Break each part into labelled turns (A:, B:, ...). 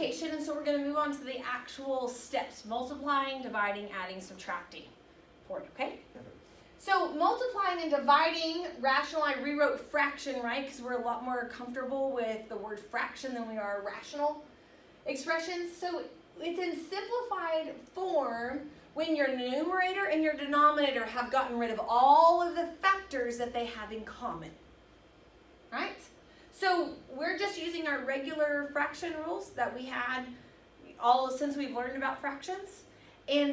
A: multiplication, and so we're going to move on to the actual steps: multiplying, dividing, adding, subtracting for it, okay? So multiplying and dividing, rational, I rewrote fraction, right? Because we're a lot more comfortable with the word fraction than we are rational expressions. So it's in simplified form when your numerator and your denominator have gotten rid of all of the factors that they have in common, right? So we're just using our regular fraction rules that we had since we've learned about fractions.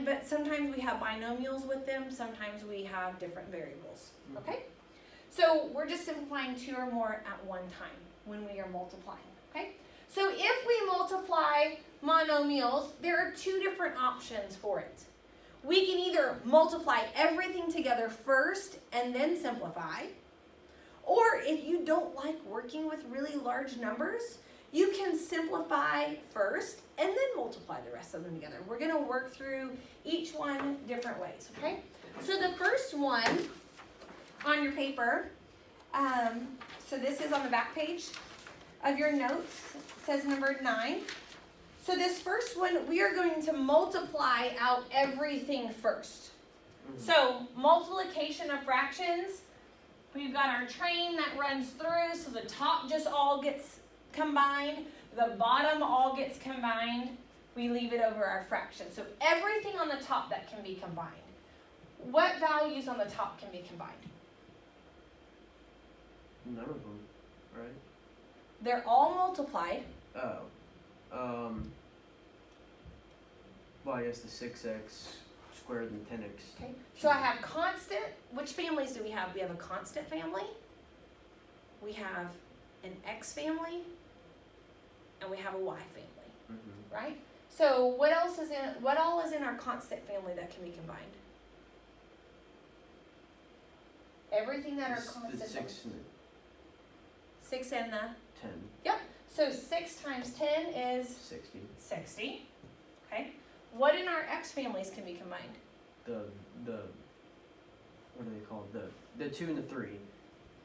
A: But sometimes we have binomials with them, sometimes we have different variables, okay? So we're just simplifying 2 or more at one time when we are multiplying, okay? So if we multiply monomials, there are 2 different options for it. We can either multiply everything together first and then simplify, or if you don't like working with really large numbers, you can simplify first and then multiply the rest of them together. We're going to work through each one different ways, okay? So the first one on your paper, so this is on the back page of your notes, it says number 9. So this first one, we are going to multiply out everything first. So multiplication of fractions, we've got our train that runs through, so the top just all gets combined, the bottom all gets combined, we leave it over our fraction. So everything on the top that can be combined. What values on the top can be combined?
B: None of them, right?
A: They're all multiplied.
B: Oh. Well, I guess the 6x squared and 10x.
A: Okay. So I have constant. Which families do we have? We have a constant family. We have an x family. And we have a y family. Right? So what all is in our constant family that can be combined? Everything that are constant.
B: The 6 and the
A: 6 and the
B: 10.
A: Yep. So 6 times 10 is
B: 60.
A: 60. Okay. What in our x families can be combined?
B: The what are they called? The 2 and the 3.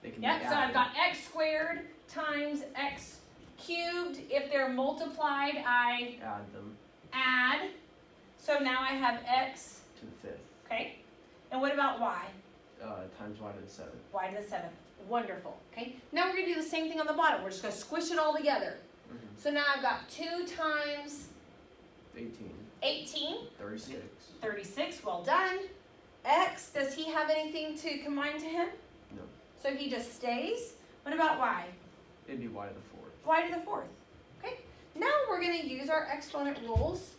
B: They can be
A: Yep. So
B: added.
A: I've got x squared times x cubed. If they're multiplied, I
B: Add them
A: add. So now I have x.
B: to the 5th.
A: Okay. And what about y?
B: Times y to the 7th.
A: Y to the 7th. Wonderful. Okay. Now we're going to do the same thing on the bottom. We're just going to squish it all together. So now I've got 2 times
B: 18.
A: 18.
B: 36.
A: 36. Well done. X, does he have anything to combine to him?
B: No.
A: So he just stays. What about y?
B: It'd be y to the 4th.
A: Y to the 4th. Okay. Now we're going to use our exponent rules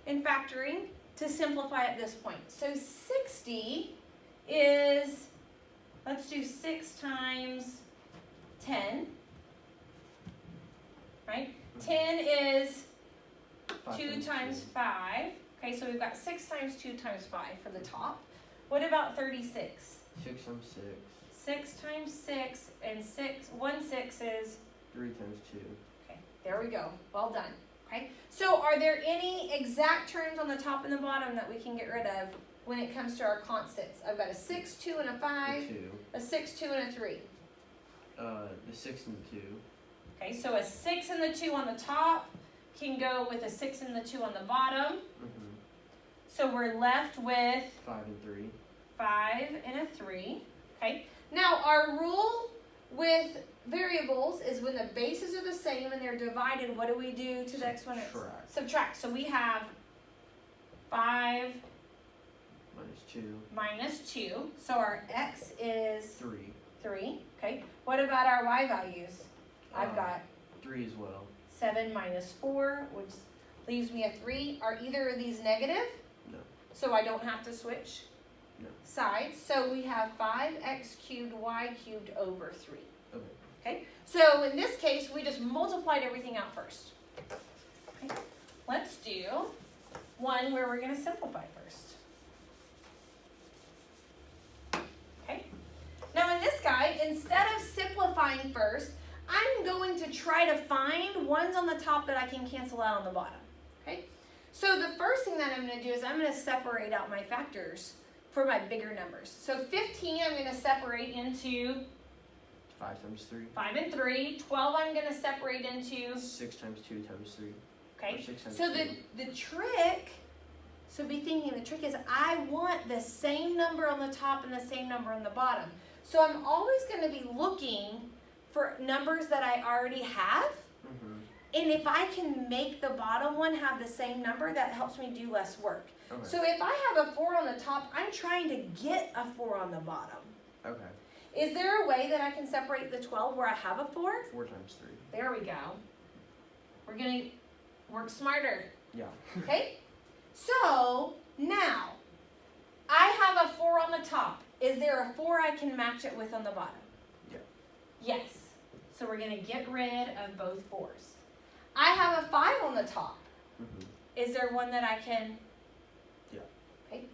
A: in factoring to simplify at this point. So 60 is, let's do 6 times 10. Right? 10 is 2 times 5. Okay, so we've got 6 times 2 times 5 for the top. What about 36?
B: 6 times 6.
A: 6 times 6 and 1 6 is
B: 3 times 2.
A: okay, there we go. Well done. Okay, so are there any exact terms on the top and the bottom that we can get rid of when it comes to our constants? I've got a 6, 2, and a 5,
B: The 2.
A: a 6, 2, and a 3.
B: The 6 and the 2.
A: Okay, so a 6 and the 2 on the top can go with a 6 and the 2 on the bottom. So we're left with
B: 5 and 3.
A: 5 and a 3. Okay, now our rule with variables is when the bases are the same and they're divided, what do we do to the exponent?
B: Subtract.
A: Subtract. So we have 5
B: Minus 2.
A: minus 2. So our x is
B: 3.
A: 3. Okay. What about our y values? I've got
B: 3 as well.
A: 7 minus 4, which leaves me a 3. Are either of these negative?
B: No.
A: So I don't have to switch sides. So we have 5x cubed y cubed over 3.
B: Okay.
A: Okay. So in this case, we just multiplied everything out first. Okay. Let's do one where we're going to simplify first. Okay. Now in this guy, instead of simplifying first, I'm going to try to find ones on the top that I can cancel out on the bottom. Okay. So the first thing that I'm going to do is I'm going to separate out my factors for my bigger numbers. So 15 I'm going to separate into
B: 5 times 3.
A: 5 and 3. 12 I'm going to separate into
B: 6 times 2 times 3.
A: Okay?
B: Or 6 times
A: So
B: 2.
A: the trick, so be thinking the trick is I want the same number on the top and the same number on the bottom. So I'm always going to be looking for numbers that I already have.
B: Mhm.
A: And if I can make the bottom one have the same number, that helps me do less work.
B: Okay.
A: So if I have a 4 on the top, I'm trying to get a 4 on the bottom.
B: Okay.
A: Is there a way that I can separate the 12 where I have a 4?
B: 4 times 3.
A: There we go. We're going to work smarter.
B: Yeah.
A: Okay? So now, I have a 4 on the top. Is there a 4 I can match it with on the bottom?
B: Yeah.
A: Yes. So we're going to get rid of both 4s. I have a 5 on the top.
B: Mhm.
A: Is there one that I can?
B: Yeah.
A: Okay.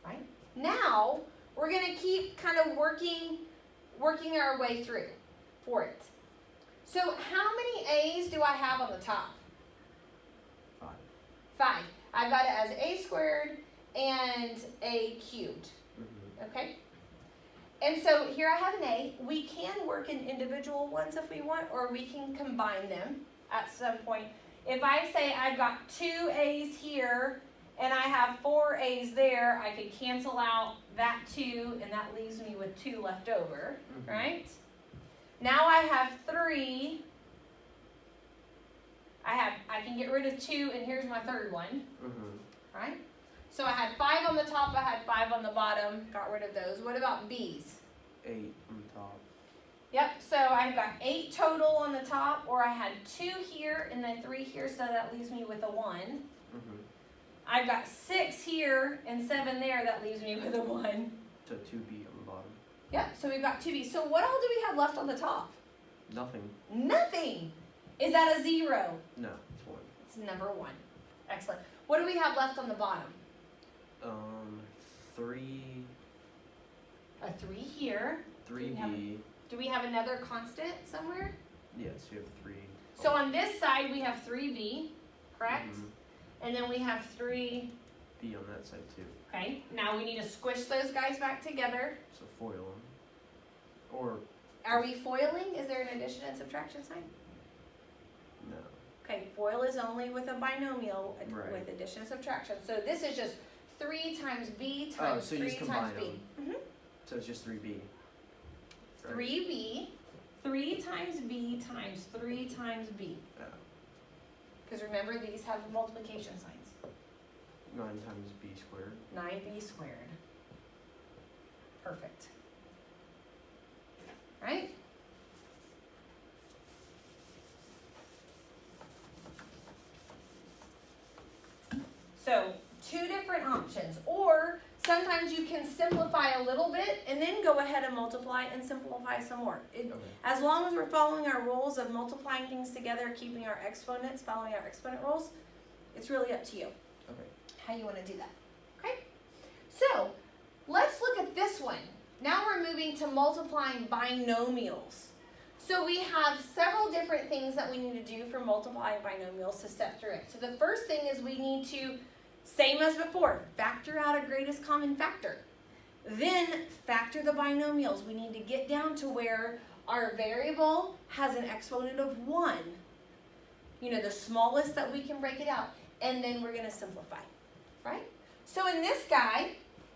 A: Right? Now, we're going to keep kind of working our way through for it. So how many A's do I have on the top?
B: 5.
A: 5. I've got it as A squared and A cubed.
B: Mhm.
A: Okay? And so here I have an A. We can work in individual ones if we want, or we can combine them at some point. If I say I've got 2 A's here and I have 4 A's there, I could cancel out that 2 and that leaves me with 2 left over,
B: Mhm.
A: right? Now I have 3. I can get rid of 2 and here's my third one.
B: Mhm.
A: Right? So I had 5 on the top, I had 5 on the bottom, got rid of those. What about B's?
B: 8 on the top.
A: Yep, so I've got 8 total on the top, or I had 2 here and then 3 here, so that leaves me with a 1.
B: Mhm.
A: I've got 6 here and 7 there, that leaves me with a 1.
B: So 2B on the bottom.
A: Yep, so we've got 2B. So what all do we have left on the top?
B: Nothing.
A: Nothing! Is that a 0?
B: No, it's 1.
A: It's number 1. Excellent. What do we have left on the bottom?
B: 3.
A: A 3 here.
B: 3B.
A: Do we have another constant somewhere?
B: Yes, you have 3.
A: So on this side we have 3B, correct?
B: Mhm.
A: And then we have 3,
B: B on that side too.
A: okay? Now we need to squish those guys back together.
B: So foil them. Or
A: Are we foiling? Is there an addition and subtraction sign?
B: no.
A: Okay, FOIL is only with a binomial
B: Right.
A: with addition and subtraction. So this is just 3 times B times
B: so you
A: 3
B: just
A: times
B: combine
A: B.
B: So it's just 3B. Right?
A: 3B, 3 times B times 3 times B.
B: Oh.
A: Because remember, these have multiplication signs.
B: 9 times B squared.
A: 9B squared. Perfect. Right? So, 2 different options. Or sometimes you can simplify a little bit and then go ahead and multiply and simplify some more.
B: Okay.
A: As long as we're following our rules of multiplying things together, keeping our exponents, following our exponent rules, it's really up to you
B: Okay.
A: how you want to do that. Okay? So, let's look at this one. Now we're moving to multiplying binomials. So we have several different things that we need to do for multiplying binomials to step through it. So the first thing is we need to, same as before, factor out a greatest common factor. Then factor the binomials. We need to get down to where our variable has an exponent of 1. You know, the smallest that we can break it out. And then we're going to simplify, right? So in this guy,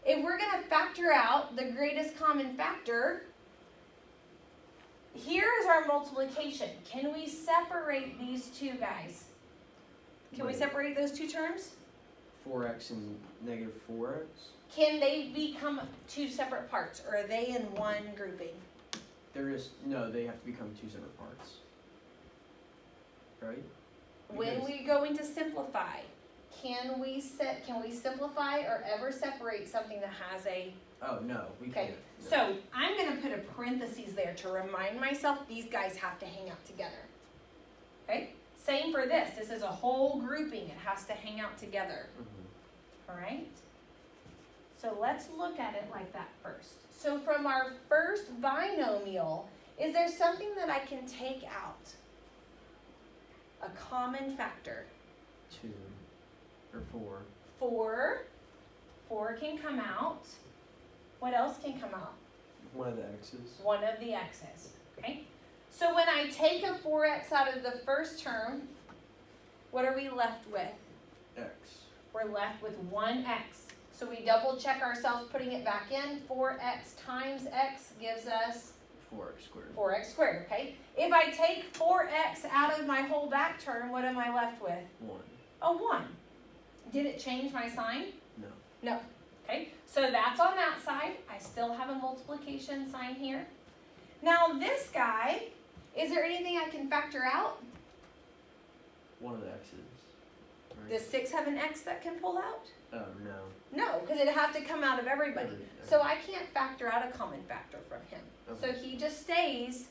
A: if we're going to factor out the greatest common factor, here's our multiplication. Can we separate these two guys? Can we
B: Wait.
A: separate those two terms?
B: 4x and negative 4x?
A: Can they become 2 separate parts, or are they in one grouping?
B: No, they have to become 2 separate parts. Right?
A: When
B: Because-
A: we go into simplify, can we simplify or ever separate something that has a?
B: Oh, no, we
A: Okay,
B: can't. No.
A: so I'm going to put a parentheses there to remind myself these guys have to hang out together. Okay? Same for this. This is a whole grouping. It has to hang out together.
B: Mhm.
A: All right? So let's look at it like that first. So from our first binomial, is there something that I can take out? A common factor.
B: 2 or 4.
A: 4. 4 can come out. What else can come out?
B: One of the x's.
A: One of the x's. Okay? So when I take a 4x out of the first term, what are we left with?
B: X.
A: We're left with 1x. So we double check ourselves putting it back in. 4x times x gives us
B: 4x squared.
A: 4x squared, okay? If I take 4x out of my whole back term, what am I left with?
B: 1.
A: A 1. Did it change my sign?
B: No.
A: No. Okay, so that's on that side. I still have a multiplication sign here. Now this guy, is there anything I can factor out?
B: One of the x's. Right?
A: Does 6 have an x that can pull out?
B: Oh, no.
A: No, because it'd have to come out of everybody. So I can't factor out a common factor from him.
B: Okay.
A: So he just stays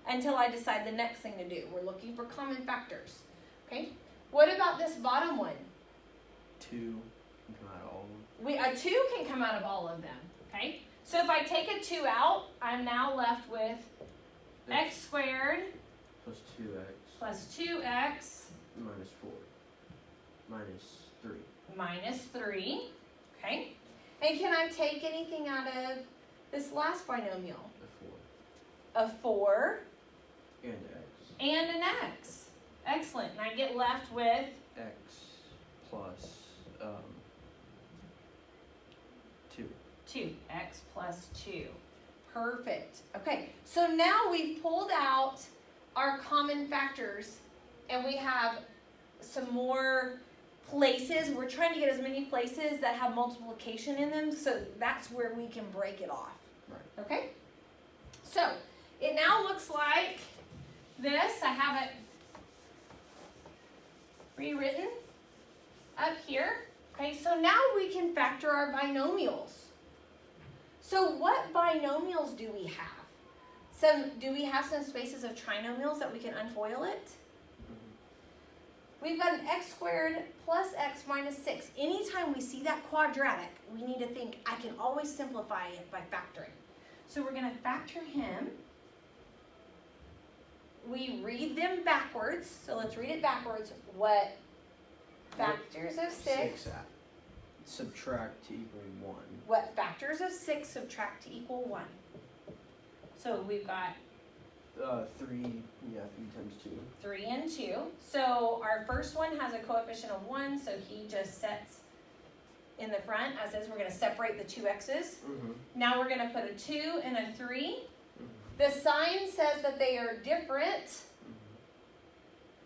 A: until I decide the next thing to do. We're looking for common factors. Okay? What about this bottom one?
B: 2 can come out of all of them.
A: A 2 can come out of all of them. Okay? So if I take a 2 out, I'm now left with x squared
B: Plus 2x.
A: plus 2x
B: Minus 4. Minus 3.
A: minus 3. Okay? And can I take anything out of this last binomial?
B: A 4.
A: A 4
B: And x.
A: and an x. Excellent. And I get left with
B: X plus 2.
A: 2x plus 2. Perfect. Okay, so now we've pulled out our common factors and we have some more places. We're trying to get as many places that have multiplication in them, so that's where we can break it off.
B: Right.
A: Okay? So, it now looks like this. I have it rewritten up here. Okay, so now we can factor our binomials. So what binomials do we have? Do we have some spaces of trinomials that we can unfoil it? We've got an x squared plus x minus 6. Anytime we see that quadratic, we need to think, I can always simplify it by factoring. So we're going to factor him. We read them backwards. So let's read it backwards. What factors of 6?
B: Subtract to equal 1.
A: What factors of 6 subtract to equal 1? So we've got
B: 3, yeah, 3 times 2.
A: 3 and 2. So our first one has a coefficient of 1, so he just sets in the front, as is. We're going to separate the two x's.
B: Mm-hmm.
A: Now we're going to put a 2 and a 3.
B: Mm-hmm.
A: The sign says that they are different,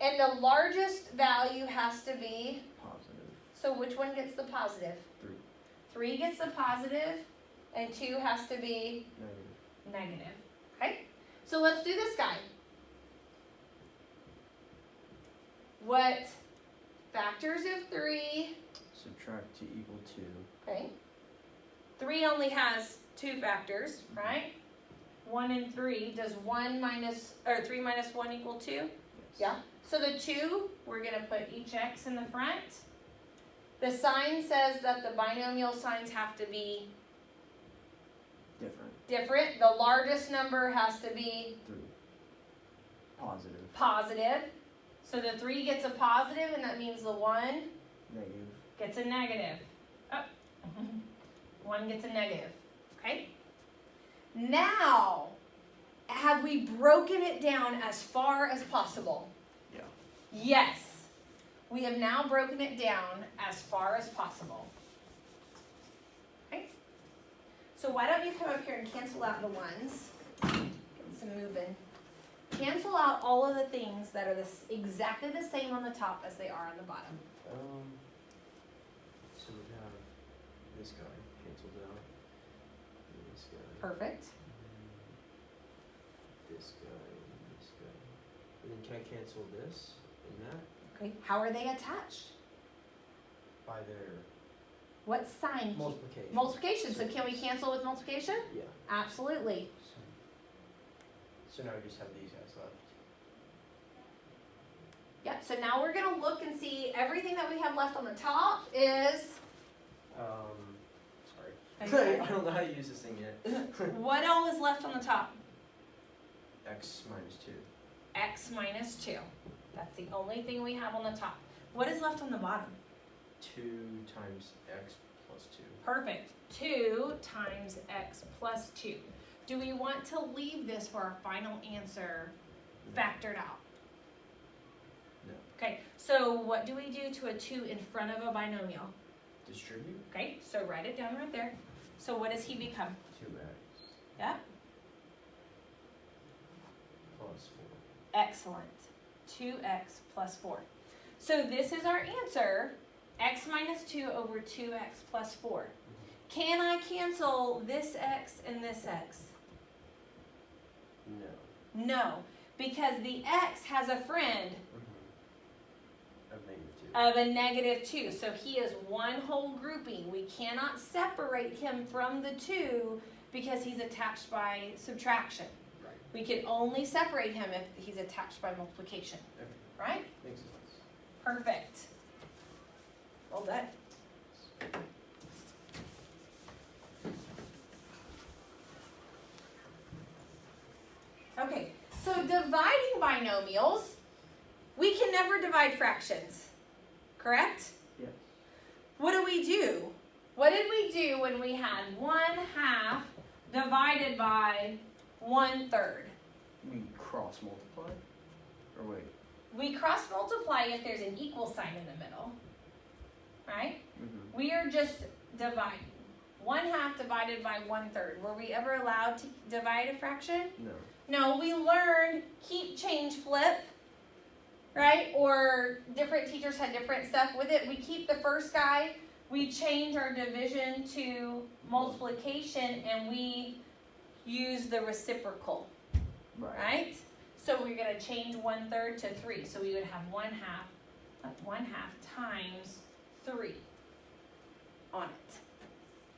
B: Mm-hmm.
A: and the largest value has to be,
B: Positive.
A: so which one gets the positive?
B: 3.
A: 3 gets the positive, and 2 has to be
B: Negative.
A: negative. Okay? So let's do this guy. What factors of 3?
B: Subtract to equal 2.
A: Okay. 3 only has 2 factors, right? 1 and 3. Does 3 minus 1 equal 2?
B: Yes.
A: Yeah. So the 2, we're going to put each x in the front. The sign says that the binomial signs have to be different. The largest number has to be
B: 3. Positive.
A: positive. So the 3 gets a positive, and that means the 1
B: Negative.
A: gets a negative. Oh. 1 gets a negative. Okay? Now, have we broken it down as far as possible?
B: Yeah.
A: Yes. We have now broken it down as far as possible. Okay? So why don't you come up here and cancel out the ones? Get some moving. Cancel out all of the things that are exactly the same on the top as they are on the bottom.
C: So we have this guy canceled out. This guy.
A: Perfect.
C: This guy and this guy. And then can I cancel this and that
A: Okay. How are they attached?
C: by their
A: What sign?
C: multiplication?
A: Multiplication. So can we cancel with multiplication?
C: Yeah.
A: Absolutely.
C: So now we just have these guys left.
A: Yep. So now we're going to look and see everything that we have left on the top is.
C: Sorry. I don't know how to use this thing yet.
A: What all is left on the top?
B: X minus 2.
A: X minus 2. That's the only thing we have on the top. What is left on the bottom?
B: 2 times x plus 2.
A: Perfect. 2 times x plus 2. Do we want to leave this for our final answer, factored out.
C: No.
A: Okay, so what do we do to a 2 in front of a binomial?
C: Distribute
A: Okay, so write it down right there. So what does he become?
C: 2x
A: Yeah,
C: plus 4.
A: excellent. 2x plus 4. So this is our answer, x minus 2 over 2x plus 4. Can I cancel this x and this x?
C: No.
A: No, because the x has a friend
C: Of -2.
A: of a -2. So he is one whole grouping. We cannot separate him from the 2 because he's attached by subtraction.
C: Right.
A: We can only separate him if he's attached by multiplication,
C: Okay.
A: right?
C: Makes sense.
A: Perfect. Well done. Okay, so dividing binomials, we can never divide fractions, correct?
B: Yes.
A: What do we do? What did we do when we had 1/2 divided by 1/3?
B: We cross multiply? Or wait.
A: We cross multiply if there's an equal sign in the middle, right?
B: Mm-hmm.
A: We are just dividing. 1/2 divided by 1/3. Were we ever allowed to divide a fraction?
B: No.
A: No, we learned keep, change, flip, right? Or different teachers had different stuff with it. We keep the first guy, we change our division to multiplication, and we use the reciprocal,
B: Right.
A: right? So we're going to change 1/3 to 3. So we would have 1/2 times 3 on it.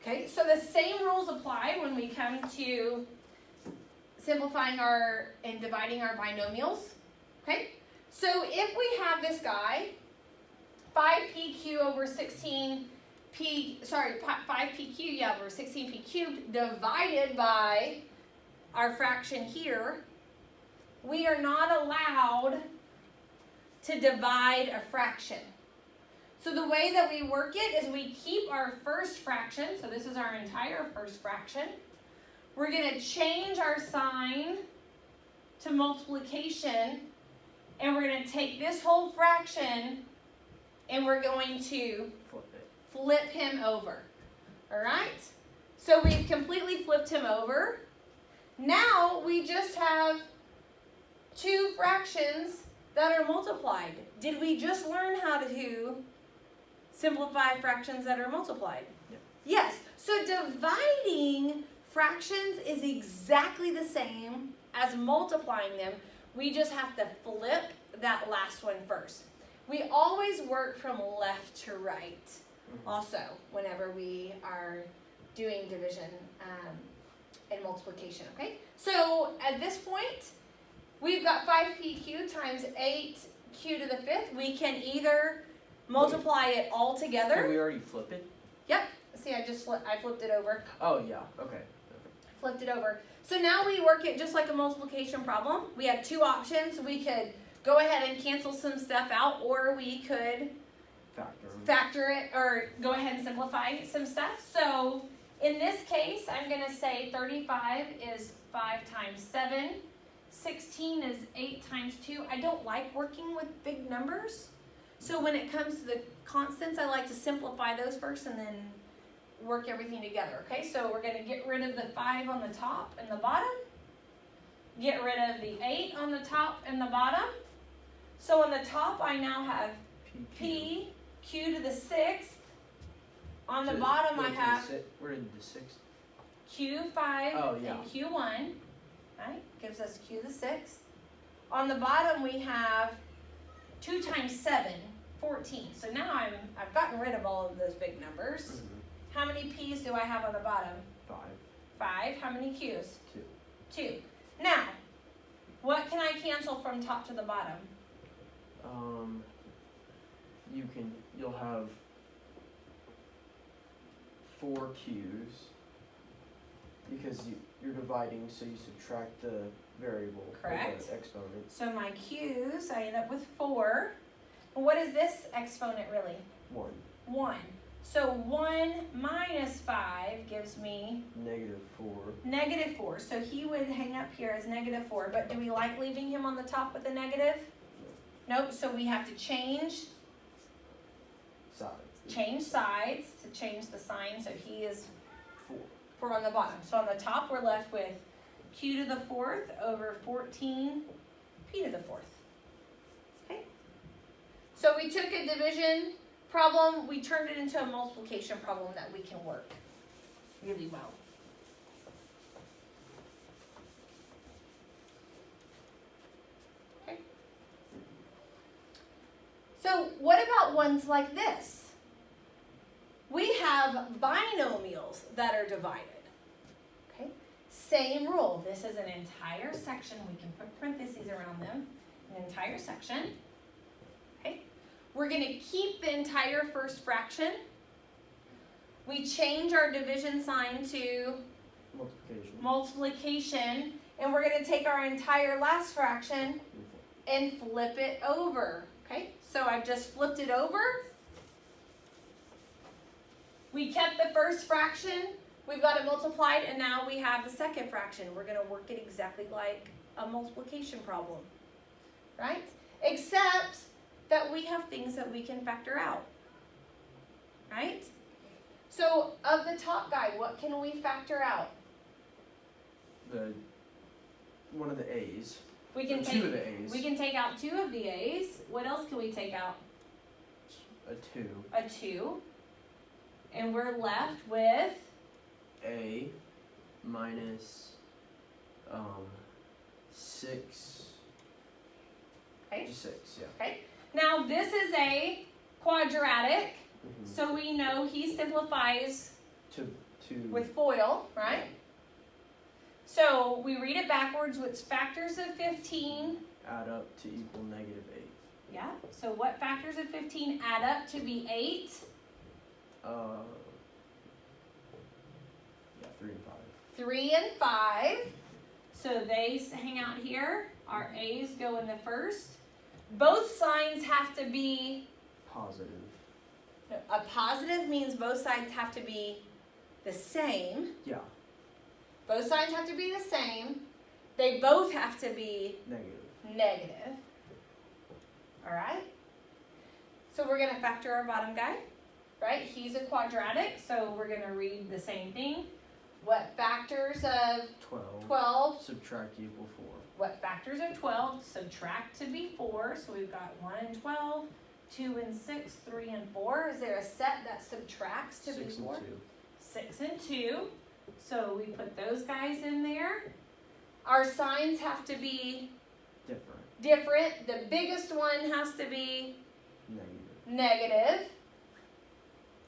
A: Okay, so the same rules apply when we come to simplifying and dividing our binomials. Okay, so if we have this guy, 5pq over 16p, 5pq, over 16p cubed divided by our fraction here, we are not allowed to divide a fraction. So the way that we work it is we keep our first fraction, so this is our entire first fraction. We're going to change our sign to multiplication, and we're going to take this whole fraction and we're going to
B: Flip it.
A: flip him over. All right? So we've completely flipped him over. Now we just have 2 fractions that are multiplied. Did we just learn how to simplify fractions that are multiplied?
B: Yep.
A: Yes. So dividing fractions is exactly the same as multiplying them. We just have to flip that last one first. We always work from left to right also whenever we are doing division and multiplication, okay? So at this point, we've got 5pq times 8q to the 5th. We can either multiply it all
B: Did
A: together.
B: we already flip it?
A: Yep. See, I flipped it over.
B: Oh, yeah. Okay.
A: Flipped it over. So now we work it just like a multiplication problem. We have 2 options. We could go ahead and cancel some stuff out, or we could factor it, or go ahead and simplify some stuff. So in this case, I'm going to say 35 is 5 times 7. 16 is 8 times 2. I don't like working with big numbers. So when it comes to the constants, I like to simplify those first and then work everything together. Okay, so we're going to get rid of the 5 on the top and the bottom. Get rid of the 8 on the top and the bottom. So on the top, I now have p, q to the 6th. On the bottom, I have
B: Where did the 6th?
A: q5
B: Oh, yeah.
A: and q1. Right? Gives us q to the 6th. On the bottom, we have 2 times 7, 14. So now I've gotten rid of all of those big numbers. How many p's do I have on the bottom?
B: 5.
A: 5. How many q's?
B: 2.
A: 2. Now, what can I cancel from top to the bottom?
B: You'll have 4 q's because you're dividing, so you subtract the variable.
A: Correct.
B: Or the exponent.
A: So my q's, I end up with 4. What is this exponent really?
B: 1.
A: 1. So 1 minus 5 gives me
B: -4.
A: -4. So he would hang up here as -4, but do we like leaving him on the top with a negative? Nope, so we have to change sides to change the sign, so he is 4 on the bottom. So on the top, we're left with q to the 4th over 14 p to the 4th. Okay? So we took a division problem, we turned it into a multiplication problem that we can work really well. Okay? So what about ones like this? We have binomials that are divided. Okay? Same rule. This is an entire section. We can put parentheses around them. An entire section. Okay? We're going to keep the entire first fraction. We change our division sign to multiplication. And we're going to take our entire last fraction and flip it over. Okay? So I've just flipped it over. We kept the first fraction, we've got it multiplied, and now we have the second fraction. We're going to work it exactly like a multiplication problem, right? Except that we have things that we can factor out, right? So of the top guy, what can we factor out?
B: One of the A's.
A: We can
B: two of the A's.
A: We can take out 2 of the A's. What else can we take out?
B: A 2.
A: A 2. And we're left with
B: A minus 6.
A: Okay.
B: 6, yeah.
A: Okay. Now this is a quadratic,
B: Mm-hmm.
A: so we know he simplifies
B: To
A: with FOIL, right? So we read it backwards, which factors of 15.
B: add up to equal -8.
A: Yeah. So what factors of 15 add up to be 8?
B: Yeah, 3 and 5.
A: 3 and 5. So they hang out here. Our A's go in the first. Both signs have to be,
B: Positive.
A: a positive means both sides have to be the same.
B: Yeah,
A: Both sides have to be the same. They both have to be
B: negative.
A: negative. All right? So we're going to factor our bottom guy, right? He's a quadratic, so we're going to read the same thing. What factors of 12?
B: Subtract equal 4.
A: What factors of 12 subtract to be 4? So we've got 1 and 12, 2 and 6, 3 and 4. Is there a set that subtracts to be
B: 6
A: 4?
B: and 2.
A: 6 and 2. So we put those guys in there. Our signs have to be different. The biggest one has to be negative.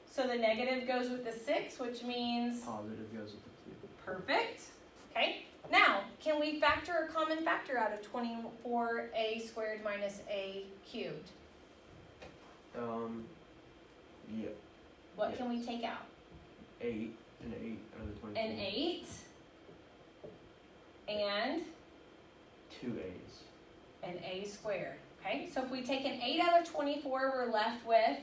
A: So the negative goes with the 6, which means
B: Positive goes with the 2.
A: perfect. Okay. Now, can we factor a common factor out of 24a squared minus a cubed?
B: Yeah.
A: What
B: Yes.
A: can we take out?
B: 8 and 8 out of the 24.
A: An 8 and
B: 2 A's.
A: an a squared. Okay, so if we take an 8 out of 24, we're left with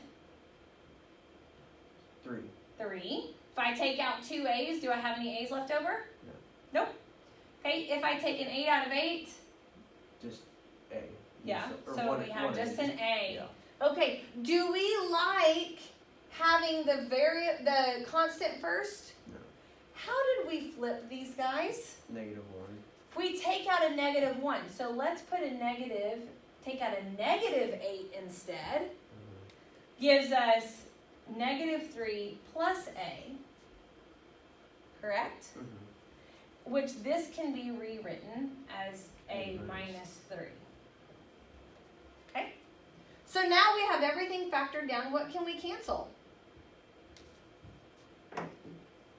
B: 3.
A: 3. If I take out 2 a's, do I have any a's left over?
B: No.
A: Nope. Okay, if I take an 8 out of 8,
B: Just A.
A: yeah,
B: Or
A: so
B: one-
A: we have
B: one
A: just
B: A.
A: an a.
B: Yeah.
A: Okay, do we like having the constant first?
B: No.
A: How did we flip these guys?
B: -1.
A: If we take out a -1, so let's put a negative, take out a -8 instead, gives us -3 plus a, correct? Which this can be rewritten as a minus 3. Okay? So now we have everything factored down. What can we cancel?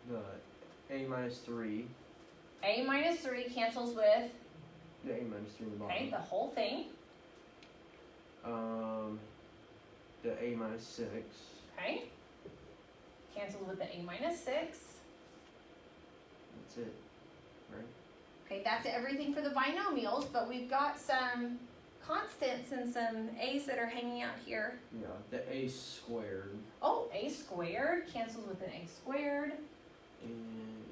B: The A minus 3.
A: A minus 3 cancels with,
B: The A minus 3 in the bottom.
A: okay, the whole thing.
B: The A minus 6.
A: Okay? Cancels with the a minus 6.
B: That's it. Right?
A: Okay, that's everything for the binomials, but we've got some constants and some a's that are hanging out here.
B: Yeah, the a squared
A: Oh, a squared cancels with an a squared.
B: and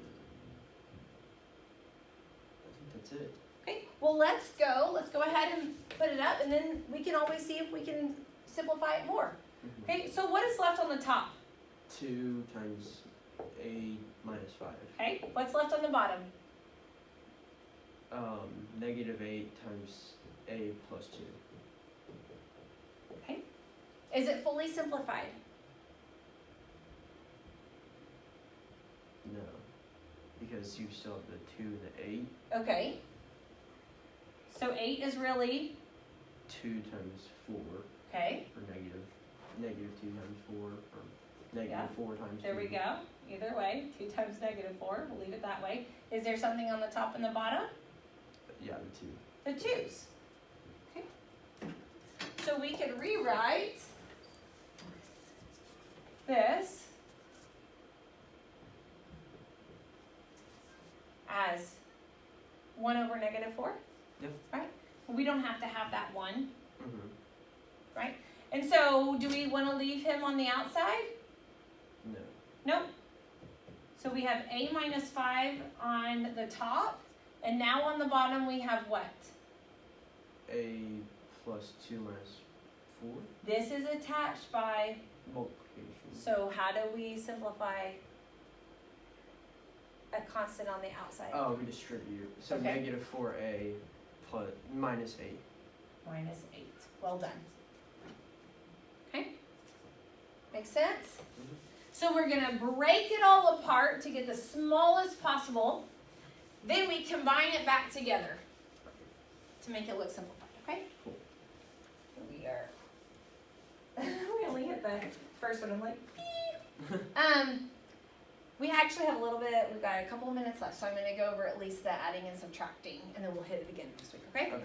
B: I think that's it.
A: Okay, well, let's go ahead and put it up, and then we can always see if we can simplify it more.
B: Mhm.
A: Okay, so what is left on the top?
B: 2 times a minus 5.
A: Okay, what's left on the bottom?
B: Negative 8 times a plus 2.
A: Okay, is it fully simplified?
B: No, because you still have the 2 and the 8.
A: Okay, so 8 is really,
B: 2 times 4,
A: okay,
B: or negative 2 times 4, or negative
A: Yeah.
B: 4 times 2.
A: there we go. Either way, 2 times negative 4, we'll leave it that way. Is there something on the top and the bottom?
B: Yeah, the 2.
A: The 2's. Okay. So we could rewrite this as 1 over negative 4.
B: Yep.
A: Right? We don't have to have that 1.
B: Mm-hmm.
A: Right? And so do we want to leave him on the outside?
B: No.
A: Nope. So we have a minus 5 on the top. And now on the bottom we have what?
B: A plus 2 minus 4.
A: This is attached by,
B: Multiplication.
A: so how do we simplify a constant on the outside?
B: Oh, we distribute. So
A: Okay.
B: negative 4a plus minus 8.
A: Minus 8. Well done. Okay? Makes sense?
B: Mhm.
A: So we're going to break it all apart to get the smallest possible. Then we combine it back together to make it look simplified, okay?
B: Cool.
A: Here we are. We only hit the first one. I'm like, beep. We actually have a little bit, we've got a couple of minutes left, so I'm going to go over at least the adding and subtracting, and then we'll hit it again next week, okay?
B: Okay.